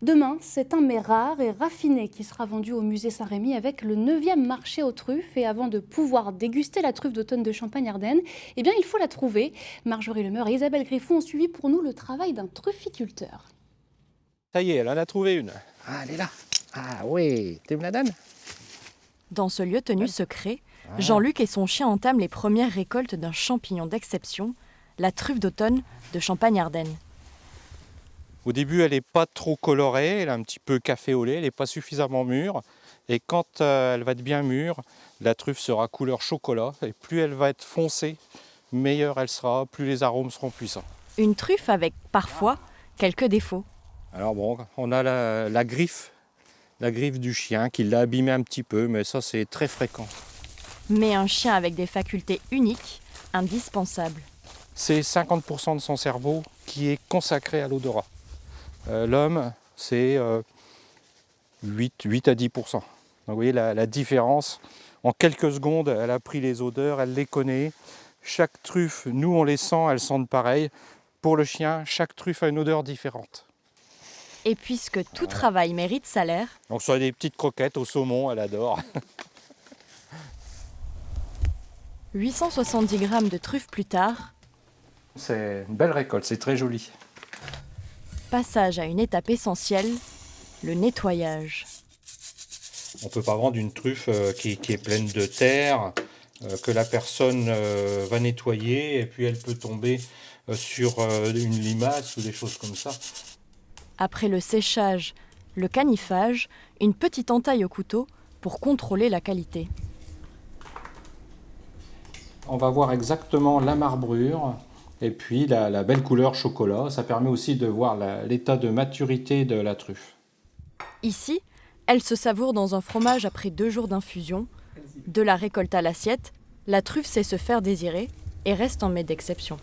Demain, c'est un mets rare et raffiné qui sera vendu au musée Saint-Rémy avec le 9e marché aux truffes. Et avant de pouvoir déguster la truffe d'automne de Champagne-Ardenne, eh bien, il faut la trouver. Marjorie Lemeur et Isabelle Griffon ont suivi pour nous le travail d'un trufficulteur. Ça y est, elle en a trouvé une. Ah, elle est là. Ah oui, tu me la donnes? Dans ce lieu tenu secret, Jean-Luc et son chien entament les premières récoltes d'un champignon d'exception, la truffe d'automne de Champagne-Ardenne. Au début, elle n'est pas trop colorée, elle est un petit peu café au lait, elle n'est pas suffisamment mûre. Et quand elle va être bien mûre, la truffe sera couleur chocolat. Et plus elle va être foncée, meilleure elle sera, plus les arômes seront puissants. Une truffe avec, parfois, quelques défauts. Alors bon, on a la griffe du chien qui l'a abîmée un petit peu, mais ça c'est très fréquent. Mais un chien avec des facultés uniques, indispensables. C'est 50% de son cerveau qui est consacré à l'odorat. L'homme, c'est 8 à 10%. Donc vous voyez la différence. En quelques secondes, elle a pris les odeurs, elle les connaît. Chaque truffe, nous on les sent, elles sentent pareil. Pour le chien, chaque truffe a une odeur différente. Et puisque tout travail mérite salaire, Donc soit des petites croquettes au saumon, elle adore. 870 grammes de truffes plus tard, C'est une belle récolte, c'est très joli. passage à une étape essentielle, le nettoyage. On ne peut pas vendre une truffe qui est pleine de terre, que la personne va nettoyer et puis elle peut tomber sur une limace ou des choses comme ça. Après le séchage, le canifage, une petite entaille au couteau pour contrôler la qualité. On va voir exactement la marbrure et puis la belle couleur chocolat. Ça permet aussi de voir l'état de maturité de la truffe. Ici, elle se savoure dans un fromage après 2 jours d'infusion. De la récolte à l'assiette, la truffe sait se faire désirer et reste un mets d'exception.